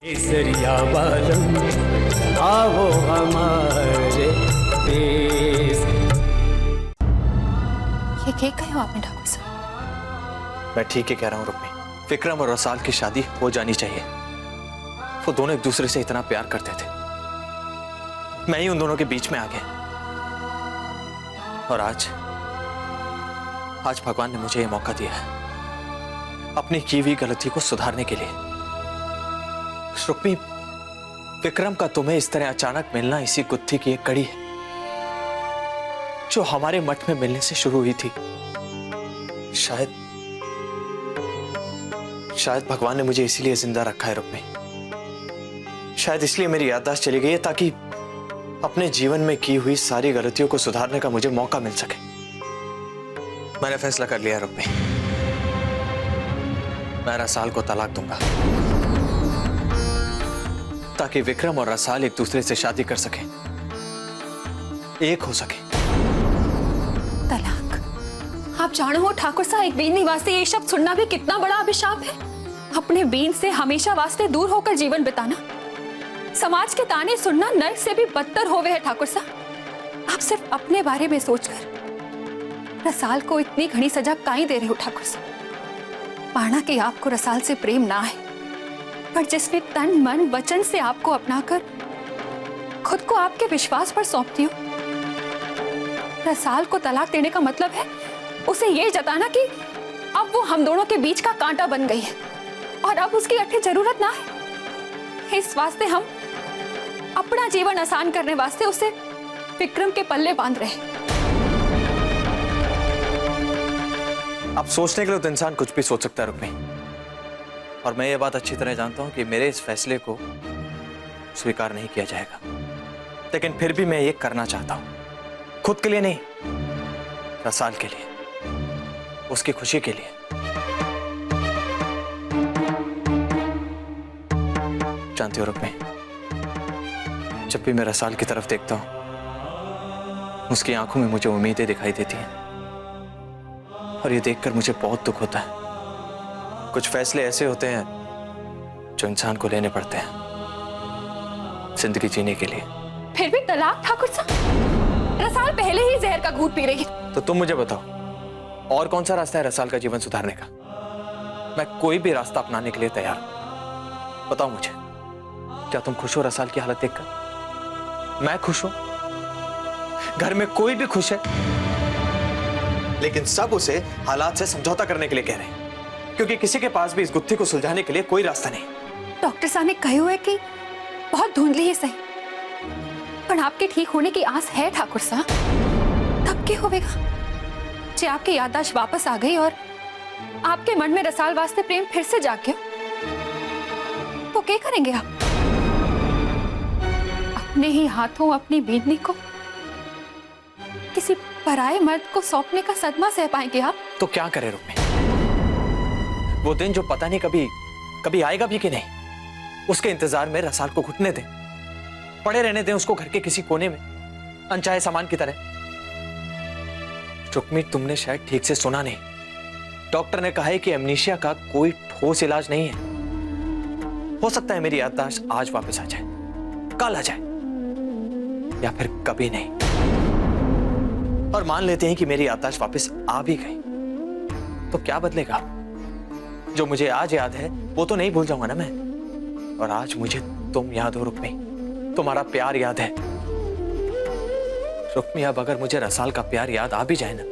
केसरिया बालम आओ हमारे देश। ये क्या कहे हो आपने ठाकुर साहब? मैं ठीक ही कह रहा हूँ रुक्मी। विक्रम और रसाल की शादी हो जानी चाहिए। वो दोनों एक दूसरे से इतना प्यार करते थे, मैं ही उन दोनों के बीच में आ गया। और आज भगवान ने मुझे ये मौका दिया है अपनी की हुई गलती को सुधारने के लिए। रुक्मी, विक्रम का तुम्हें इस तरह अचानक मिलना इसी गुत्थी की एक कड़ी है जो हमारे मठ में मिलने से शुरू हुई थी। शायद भगवान ने मुझे इसीलिए जिंदा रखा है रुक्मी। शायद इसलिए मेरी याददाश्त चली गई है ताकि अपने जीवन में की हुई सारी गलतियों को सुधारने का मुझे मौका मिल सके। मैंने फैसला कर लिया रुक्मी, मैं रसाल को तलाक दूंगा ताकि विक्रम और रसाल एक दूसरे से शादी कर सके, एक हो सके। तलाक? आप जानो हो ठाकुर साहब, एक बीन निवासी ये शब्द सुनना भी कितना बड़ा अभिशाप है। अपने बीन से हमेशा वास्ते दूर होकर जीवन बिताना, समाज के ताने सुनना नर्क से भी बदतर होवे है ठाकुर साहब। आप सिर्फ अपने बारे में सोचकर रसाल को इतनी घनी सजा काहे दे रहे हो ठाकुर साहब? माना कि आपको रसाल से प्रेम ना है, पर जिसने तन मन वचन से आपको अपनाकर खुद को आपके विश्वास पर सौंपती हो, रसाल को तलाक देने का मतलब है उसे ये जताना कि अब वो हम दोनों के बीच का कांटा बन गई है और अब उसकी अठे जरूरत ना है। इस वास्ते हम अपना जीवन आसान करने वास्ते उसे विक्रम के पल्ले बांध रहे। अब सोचने के लिए तो इंसान कुछ भी सोच सकता है रुक्मी, और मैं ये बात अच्छी तरह जानता हूं कि मेरे इस फैसले को स्वीकार नहीं किया जाएगा। लेकिन फिर भी मैं ये करना चाहता हूं, खुद के लिए नहीं, रसाल के लिए, उसकी खुशी के लिए। जानती हो रुक्मी, जब भी मैं रसाल की तरफ देखता हूं उसकी आंखों में मुझे उम्मीदें दिखाई देती हैं, और ये देखकर मुझे बहुत दुख होता है। कुछ फैसले ऐसे होते हैं जो इंसान को लेने पड़ते हैं जिंदगी जीने के लिए। फिर भी तलाक ठाकुर साहब? रसाल पहले ही जहर का घूंट पी रही है। तो तुम मुझे बताओ, और कौन सा रास्ता है रसाल का जीवन सुधारने का? मैं कोई भी रास्ता अपनाने के लिए तैयार हूं। बताओ मुझे, क्या तुम खुश हो रसाल की हालत देखकर? मैं खुश हूं, घर में कोई भी खुश है, लेकिन सब उसे हालात से समझौता करने के लिए कह रहे हैं, क्योंकि किसी के पास भी इस गुत्थी को सुलझाने के लिए कोई रास्ता नहीं। डॉक्टर साहब ने कहे हुए कि बहुत धुंधली है सही, पर आपके ठीक होने की आस है ठाकुर साहब। तब क्या होगा जे आपकी याददाश्त वापस आ गई और आपके मन में रसाल वास्ते प्रेम फिर से जाग गया, तो क्या करेंगे आप? अपने ही हाथों अपनी बींदनी को किसी पराये मर्द को सौंपने का सदमा सह पाएंगे आप? तो क्या करें रुक्मी? वो दिन जो पता नहीं कभी आएगा भी कि नहीं, उसके इंतजार में रसाल को घुटने दें, पड़े रहने दें उसको घर के किसी कोने में अनचाहे सामान की तरह। रुक्मी, तुमने शायद ठीक से सुना नहीं। डॉक्टर ने कहा है कि एमनीशिया का कोई ठोस इलाज नहीं है। हो सकता है मेरी याददाश्त आज वापस आ जाए, कल आ जाए, या फिर कभी नहीं। और मान लेते हैं कि मेरी याददाश्त वापस आ भी गई, तो क्या बदलेगा? जो मुझे आज याद है वो तो नहीं भूल जाऊंगा ना मैं। और आज मुझे तुम याद हो रुक्मी, तुम्हारा प्यार याद है। रुक्मी, अब अगर मुझे रसाल का प्यार याद आ भी जाए ना,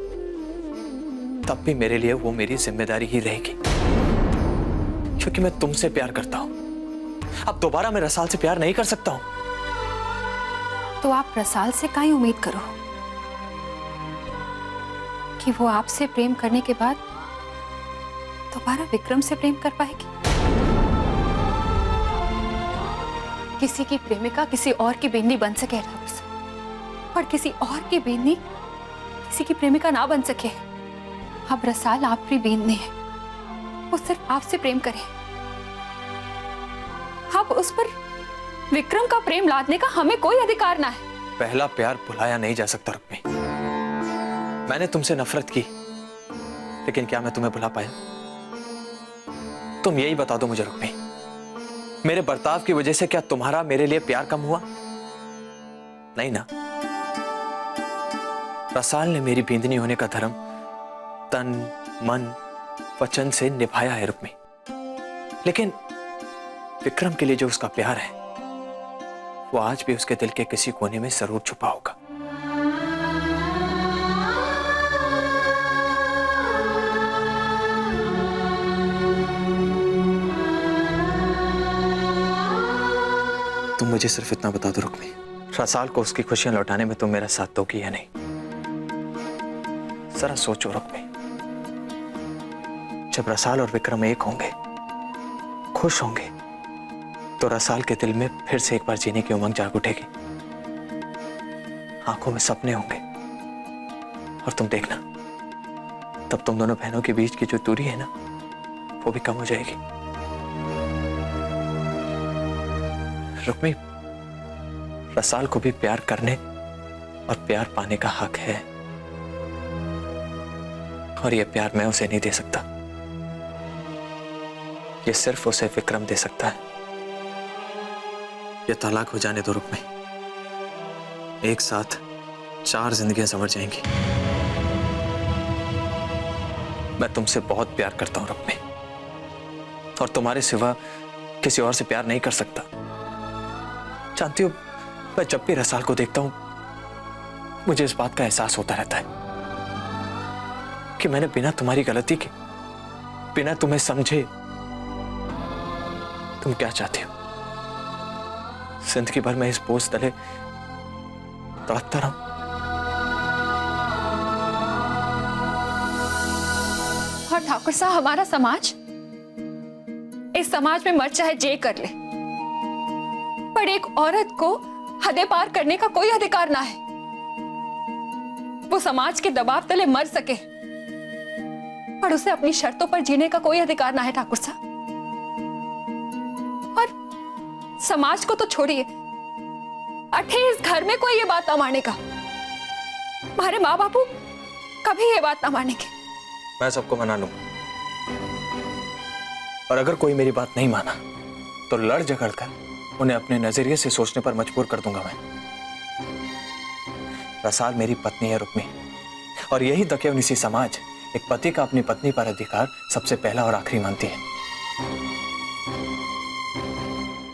तब भी मेरे लिए वो मेरी जिम्मेदारी ही रहेगी, क्योंकि मैं तुमसे प्यार करता हूं। अब दोबारा मैं रसाल से प्यार नहीं कर सकता हूं। तो आप रसाल से काहे उम्मीद करो कि वो आपसे प्रेम करने के बाद दोबारा विक्रम से प्रेम कर पाएगी? किसी की प्रेमिका किसी और की बेनी बन सके ठाकुर साहब, और किसी और की बेनी किसी की प्रेमिका ना बन सके। अब रसाल आपकी बेनी है, वो सिर्फ आपसे प्रेम करे। अब उस पर विक्रम का प्रेम लादने का हमें कोई अधिकार ना है। पहला प्यार भुलाया नहीं जा सकता रुक्मी। मैंने तुमसे नफरत की, लेकिन क्या मैं तुम्हें भुला पाया? तुम यही बता दो मुझे रुक्मी, मेरे बर्ताव की वजह से क्या तुम्हारा मेरे लिए प्यार कम हुआ? नहीं ना। रसाल ने मेरी बींदनी होने का धर्म तन मन वचन से निभाया है रुक्मी, लेकिन विक्रम के लिए जो उसका प्यार है वो आज भी उसके दिल के किसी कोने में जरूर छुपा होगा। तुम मुझे सिर्फ इतना बता दो रुक्मी, रसाल को उसकी खुशियां लौटाने में तुम मेरा साथ दोगी या नहीं? जरा सोचो रुक्मी, जब रसाल और विक्रम एक होंगे, खुश होंगे, तो रसाल के दिल में फिर से एक बार जीने की उमंग जाग उठेगी, आंखों में सपने होंगे, और तुम देखना तब तुम दोनों बहनों के बीच की जो दूरी है ना वो भी कम हो जाएगी। रुक्मी, रसाल को भी प्यार करने और प्यार पाने का हक है, और यह प्यार मैं उसे नहीं दे सकता, ये सिर्फ उसे विक्रम दे सकता है। ये तलाक हो जाने दो रुक्मी, एक साथ 4 जिंदगियां संवर जाएंगी। मैं तुमसे बहुत प्यार करता हूं रुक्मी, और तुम्हारे सिवा किसी और से प्यार नहीं कर सकता। जानती हो, मैं जब भी रसाल को देखता हूं मुझे इस बात का एहसास होता रहता है कि मैंने बिना तुम्हारी गलती के, बिना तुम्हें समझे, तुम क्या चाहती हो, जिंदगी भर मैं इस बोझ तले तड़पता रहूं? और ठाकुर साहब, हमारा समाज, इस समाज में मर चाहे जे कर ले, पर एक औरत को हदें पार करने का कोई अधिकार ना है। वो समाज के दबाव तले मर सके, पर उसे अपनी शर्तों पर जीने का कोई अधिकार ना है ठाकुर साहब। और समाज को तो छोड़िए, अठे इस घर में कोई ये बात ना मानेगा। हमारे माँ बापू कभी ये बात ना मानेंगे। मैं सबको मना लूंगा, और अगर कोई मेरी बात नहीं माना तो लड़ झगड़ कर उन्हें अपने नजरिए से सोचने पर मजबूर कर दूंगा मैं। रसाल मेरी पत्नी है रुक्मी, और यही दकियानुसी समाज एक पति का अपनी पत्नी पर अधिकार सबसे पहला और आखिरी मानती है।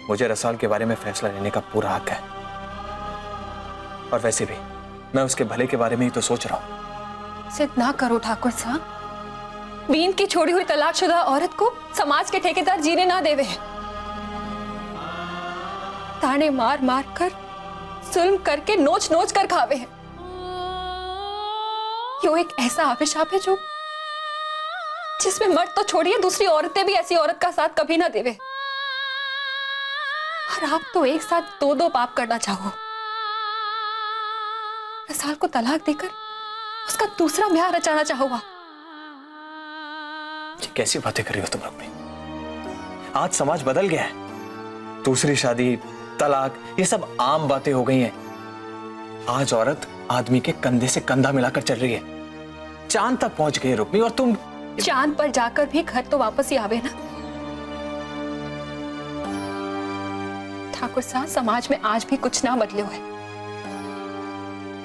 मुझे रसाल के बारे में फैसला लेने का पूरा हक है, और वैसे भी मैं उसके भले के बारे में ही तो सोच रहा हूं। सिद्ध ना करो ठाकुर साहब, बीन की छोड़ी हुई तलाकशुदा औरत को समाज के ठेकेदार जीने ना देवे हैं। ताने मार मार कर, जुल्म करके, नोच नोच कर खावे हैं। यो एक ऐसा अभिशाप है जो जिसमें मर्द तो छोड़िए, दूसरी औरतें भी ऐसी औरत का साथ कभी ना देवे। और आप तो एक साथ 2-2 पाप करना चाहो। रसाल को तलाक देकर उसका दूसरा ब्याह रचाना चाहोगा। कैसी बातें कर रही हो तुम रुक्मी? आज समाज बदल गया है, दूसरी शादी, तलाक, ये सब आम बातें हो गई हैं। आज औरत आदमी के कंधे से कंधा मिलाकर चल रही है, चांद तक पहुंच गई रुक्मी, और तुम चांद पर जाकर भी घर तो वापस ही आवे ना। ठाकुर साहब, समाज में आज भी कुछ ना बदले हुए।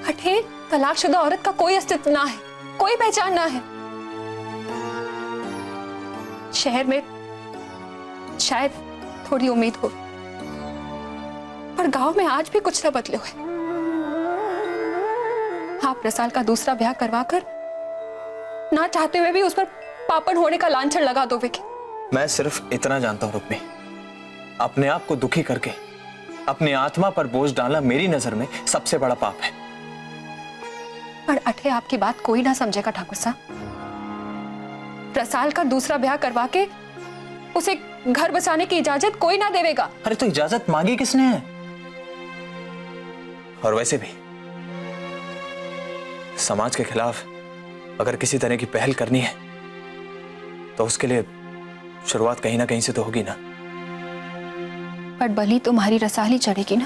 हठे तलाकशुदा औरत का कोई अस्तित्व ना है, कोई पहचान ना है। शहर में शायद थोड़ी उम्मीद हो, पर गांव में आज भी कुछ ना बदले हुए। आप रसाल का दूसरा ब्याह करवाकर ना चाहते हुए भी उस पर पापन होने का लांछन लगा दोगे। मैं सिर्फ इतना जानता हूं रुक्मी, अपने आप को दुखी करके अपनी आत्मा पर बोझ डालना मेरी नजर में सबसे बड़ा पाप है। पर अठे आपकी बात कोई ना समझेगा ठाकुर साहब। रसाल का दूसरा ब्याह करवा के उसे घर बसाने की इजाजत कोई ना देवेगा। अरे तो इजाजत मांगी किसने है? और वैसे भी समाज के खिलाफ अगर किसी तरह की पहल करनी है तो उसके लिए शुरुआत कहीं ना कहीं से तो होगी ना। पर बलि तुम्हारी रसाल ही चढ़ेगी ना।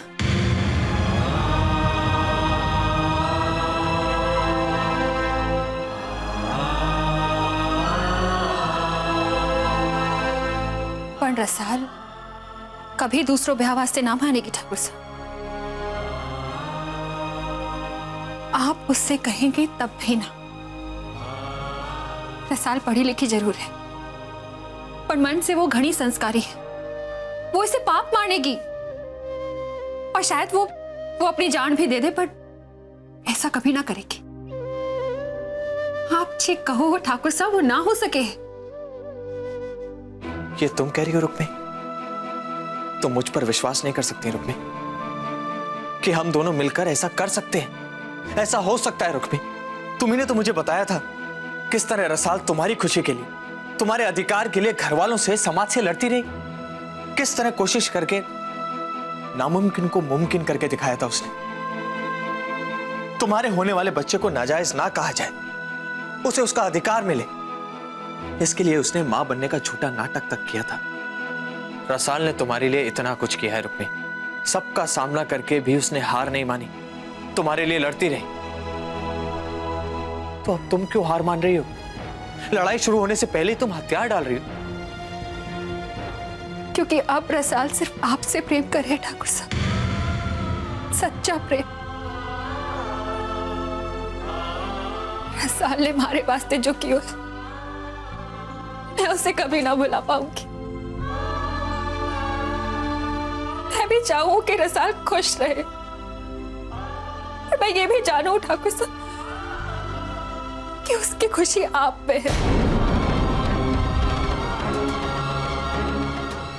पर रसाल कभी दूसरों ब्याह वास्ते ना मानेगी ठाकुर साहब। आप उससे कहेंगे तब भी ना। रसाल पढ़ी लिखी जरूर है, पर मन से वो घनी संस्कारी है। वो इसे पाप मानेगी और शायद वो अपनी जान भी दे दे, पर ऐसा कभी ना करेगी। आप ठीक कहो ठाकुर साहब, वो ना हो सके। ये तुम कह रही हो रुक्मी? तुम मुझ पर विश्वास नहीं कर सकती रुक्मी कि हम दोनों मिलकर ऐसा कर सकते हैं? ऐसा हो सकता है रुक्मी? तुम्ही ने तो मुझे बताया था किस तरह रसाल तुम्हारी खुशी के लिए, तुम्हारे अधिकार के लिए घर वालों से, समाज से लड़ती रही। किस तरह कोशिश करके नामुमकिन को मुमकिन करके दिखाया था उसने। तुम्हारे होने वाले बच्चे को नाजायज ना कहा जाए, उसे उसका अधिकार मिले, इसके लिए उसने मां बनने का झूठा नाटक तक किया था। रसाल ने तुम्हारे लिए इतना कुछ किया है रुक्मी, सबका सामना करके भी उसने हार नहीं मानी, तुम्हारे लिए लड़ती रही। तो अब तुम क्यों हार मान रही हो? लड़ाई शुरू होने से पहले तुम हथियार डाल रही हो। क्योंकि अब रसाल सिर्फ आपसे प्रेम करे ठाकुर साहब, सच्चा प्रेम। रसाल ने हमारे वास्ते जो किया मैं उसे कभी ना भुला पाऊंगी। मैं भी चाहूं कि रसाल खुश रहे, और मैं ये भी जानूं ठाकुर साहब कि उसकी खुशी आप में है।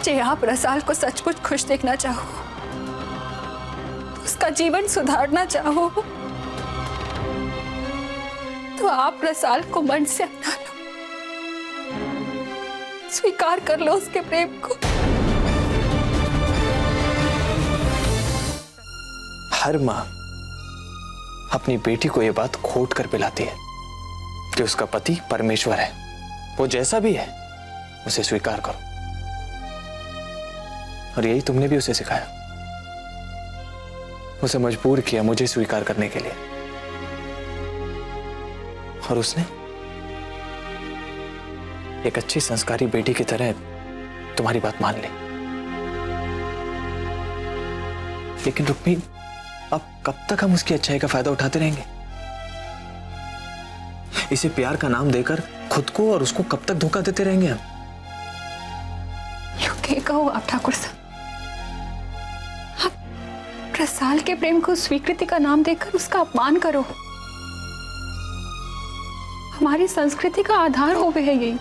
जे आप रसाल को सचमुच खुश देखना चाहो, उसका जीवन सुधारना चाहो, तो आप रसाल को मन से अपना लो, स्वीकार कर लो उसके प्रेम को। हर मां अपनी बेटी को यह बात खोट कर पिलाती है कि उसका पति परमेश्वर है, वो जैसा भी है उसे स्वीकार करो। और यही तुमने भी उसे सिखाया, उसे मजबूर किया मुझे स्वीकार करने के लिए, और उसने एक अच्छी संस्कारी बेटी की तरह तुम्हारी बात मान ली। लेकिन रुक्मी, अब कब तक हम उसकी अच्छाई का फायदा उठाते रहेंगे? इसे प्यार का नाम देकर खुद को और उसको कब तक धोखा देते रहेंगे हम? क्यों कहो आप ठाकुर साहब, आप रसाल के प्रेम को स्वीकृति का नाम देकर उसका अपमान करो। हमारी संस्कृति का आधार हो गए है यही।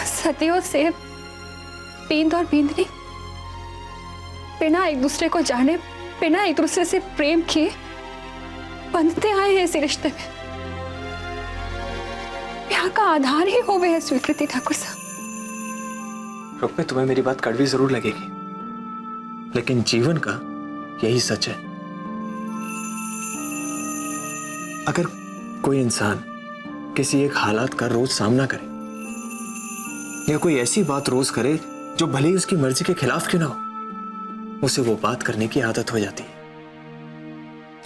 सदियों से बींद और बींदनी बिना एक दूसरे को जाने, बिना एक दूसरे से प्रेम किए बंधते आए हैं इस रिश्ते में। प्यार का आधार ही हो गए है स्वीकृति ठाकुर साहब। रुक्मी, तुम्हें मेरी बात कड़वी जरूर लगेगी, लेकिन जीवन का यही सच है। अगर कोई इंसान किसी एक हालात का रोज सामना करे, या कोई ऐसी बात रोज करे जो भले ही उसकी मर्जी के खिलाफ क्यों ना हो, उसे वो बात करने की आदत हो जाती है,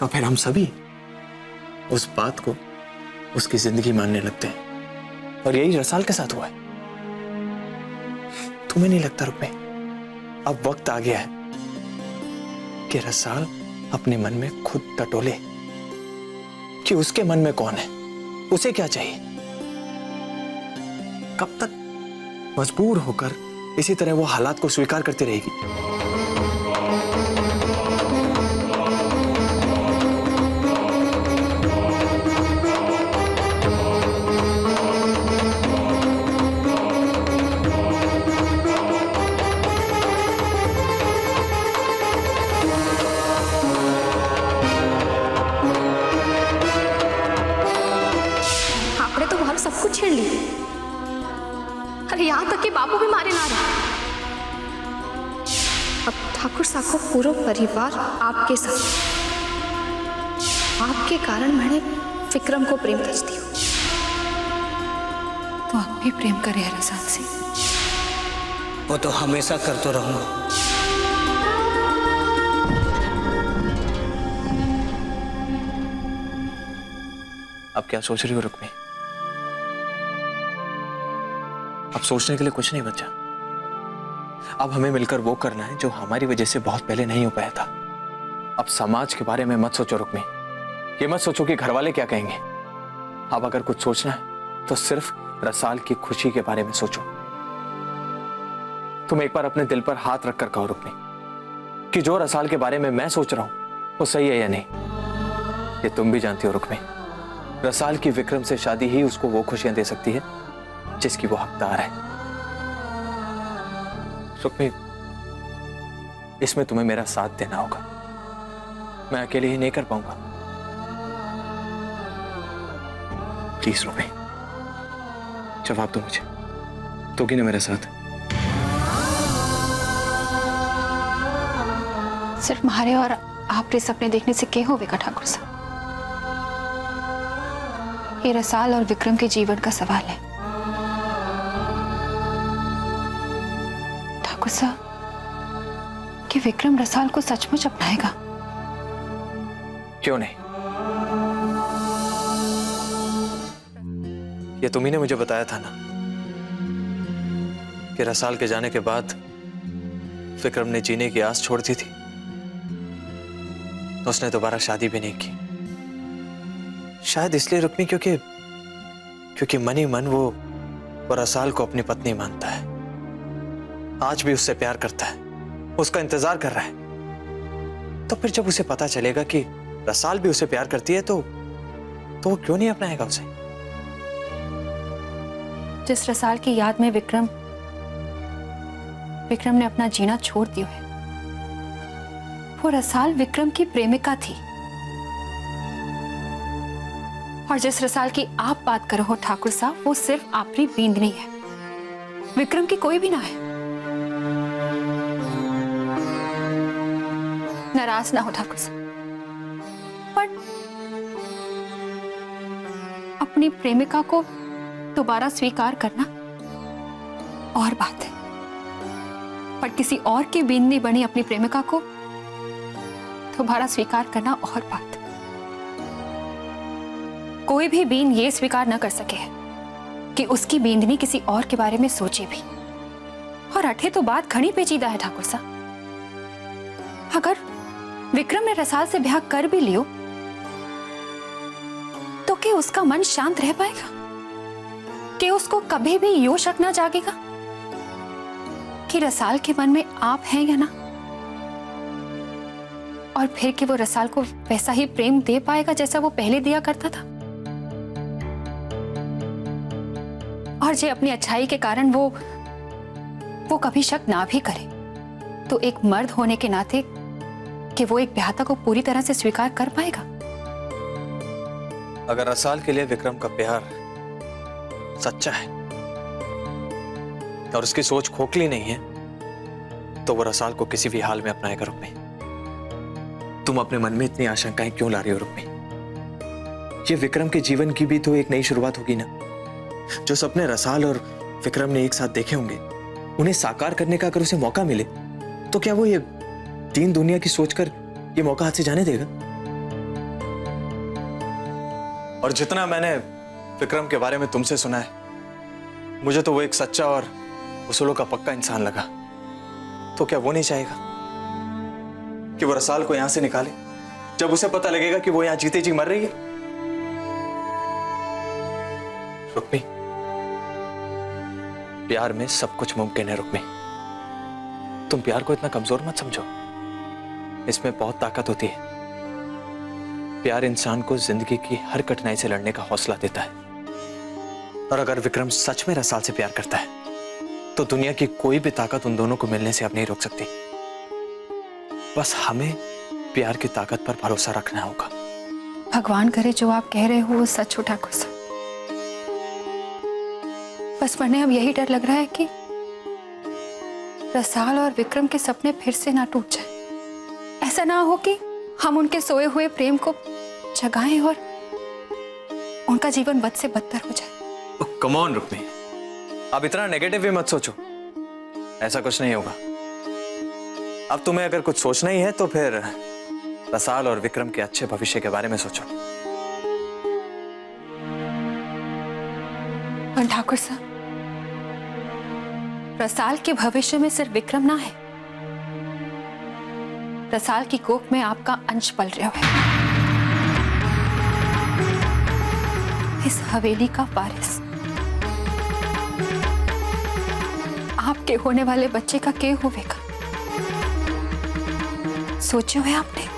और फिर हम सभी उस बात को उसकी जिंदगी मानने लगते हैं। और यही रसाल के साथ हुआ है। तुम्हें नहीं लगता रुक्मी, अब वक्त आ गया है कि रसाल अपने मन में खुद टटोले कि उसके मन में कौन है, उसे क्या चाहिए। कब तक मजबूर होकर इसी तरह वो हालात को स्वीकार करती रहेगी? आपने तो बहुत सब कुछ छेड़ ली। अरे यहाँ तक कि बाबू भी मारे ना रहे। अब ठाकुर साहब को पूरा परिवार आपके साथ, आपके कारण मैंने विक्रम को प्रेम करती हूँ। तो आप भी प्रेम करे हैं रसाल से? वो तो हमेशा करते रहूंगा। अब क्या सोच रही हो रुक्मी? अब सोचने के लिए कुछ नहीं बचा। अब हमें मिलकर वो करना है जो हमारी वजह से बहुत पहले नहीं हो पाया था। अब समाज के बारे में मत सोचो रुक्मी, ये मत सोचो कि घर वाले क्या कहेंगे। अब अगर कुछ सोचना है तो सिर्फ रसाल की खुशी के बारे में सोचो। तुम एक बार अपने दिल पर हाथ रखकर कहो रुक्मी कि जो रसाल के बारे में मैं सोच रहा हूं वो सही है या नहीं। ये तुम भी जानती हो रुक्मी, रसाल की विक्रम से शादी ही उसको वो खुशियां दे सकती है जिसकी वो हकदार है। रुक्मी, इसमें तुम्हें मेरा साथ देना होगा, मैं अकेले ही नहीं कर पाऊंगा। प्लीज रुक्मी, जवाब दो मुझे, दोगी ना मेरा साथ? सिर्फ मारे और आपरे सपने देखने से क्या होगा ठाकुर साहब? ये रसाल और विक्रम के जीवन का सवाल है ठाकुर साहब। कि विक्रम रसाल को सचमुच अपनाएगा? क्यों नहीं? ये तुम्ही ने मुझे बताया था ना कि रसाल के जाने के बाद विक्रम ने जीने की आस छोड़ दी थी, तो उसने दोबारा शादी भी नहीं की। शायद इसलिए रुक्मी क्योंकि मन ही मन वो रसाल को अपनी पत्नी मानता है। आज भी उससे प्यार करता है, उसका इंतजार कर रहा है। तो फिर जब उसे पता चलेगा कि रसाल भी उसे प्यार करती है तो वो क्यों नहीं अपनाएगा उसे? जिस रसाल की याद में विक्रम ने अपना जीना छोड़ दिया है, वो रसाल विक्रम की प्रेमिका थी। और जिस रसाल की आप बात कर रहे हो ठाकुर साहब, वो सिर्फ आपकी बींदनी है, विक्रम की कोई भी ना है। नाराज ना हो ठाकुर साहब, पर अपनी प्रेमिका को दोबारा स्वीकार करना और बात है, पर किसी और की बींदनी बनी अपनी प्रेमिका को दोबारा स्वीकार करना और बात। कोई भी बीन ये स्वीकार न कर सके कि उसकी बींदनी किसी और के बारे में सोचे भी। और अठे तो बात घनी पेचीदा है ठाकुर साहब। अगर विक्रम ने रसाल से ब्याह कर भी लियो तो क्या उसका मन शांत रह पाएगा? कि उसको कभी भी यो शक ना जागेगा कि रसाल के मन में आप हैं या ना? और फिर कि वो रसाल को वैसा ही प्रेम दे पाएगा जैसा वो पहले दिया करता था? और जे अपनी अच्छाई के कारण वो कभी शक ना भी करे, तो एक मर्द होने के नाते कि वो एक ब्याहता को पूरी तरह से स्वीकार कर पाएगा? अगर रसाल के लिए विक्रम का प्यार सच्चा है और उसकी सोच खोखली नहीं है, तो वो रसाल को किसी भी हाल में अपनाएगा। रुक्मी, तुम अपने मन में इतनी आशंकाएं क्यों ला रही हो रुक्मी? ये विक्रम के जीवन की भी तो एक नई शुरुआत होगी ना। जो सपने रसाल और विक्रम ने एक साथ देखे होंगे, उन्हें साकार करने का अगर उसे मौका मिले, तो क्या वो ये दीन दुनिया की सोचकर ये मौका हाथ से जाने देगा? और जितना मैंने विक्रम के बारे में तुमसे सुना है, मुझे तो वो एक सच्चा और उसूलों का पक्का इंसान लगा। तो क्या वो नहीं चाहेगा कि वो रसाल को यहां से निकाले जब उसे पता लगेगा कि वो यहां जीते जी मर रही है? रुक्मी, प्यार में सब कुछ मुमकिन है। रुक्मी, तुम प्यार को इतना कमजोर मत समझो, इसमें बहुत ताकत होती है। प्यार इंसान को जिंदगी की हर कठिनाई से लड़ने का हौसला देता है। और अगर विक्रम सच में रसाल से प्यार करता है, तो दुनिया की कोई भी ताकत उन दोनों को मिलने से अब नहीं रोक सकती। बस हमें प्यार की ताकत पर भरोसा रखना होगा। भगवान करे जो आप कह रहे हो वो सच हो ठाकुर साहब। बस मैंने अब यही डर लग रहा है कि रसाल और विक्रम के सपने फिर से ना टूट जाए। ऐसा ना हो कि हम उनके सोए हुए प्रेम को जगाएं और उनका जीवन बद से बदतर हो जाए। कम ऑन रुक्मी, अब इतना नेगेटिव भी मत सोचो, ऐसा कुछ नहीं होगा। अब तुम्हें अगर कुछ सोचना ही है तो फिर रसाल और विक्रम के अच्छे भविष्य के बारे में सोचो। ठाकुर साहब, रसाल के भविष्य में सिर्फ विक्रम ना है, रसाल की कोख में आपका अंश पल रहा है। इस हवेली का वारिस आपके होने वाले बच्चे का क्या होवेगा, सोचो है आपने?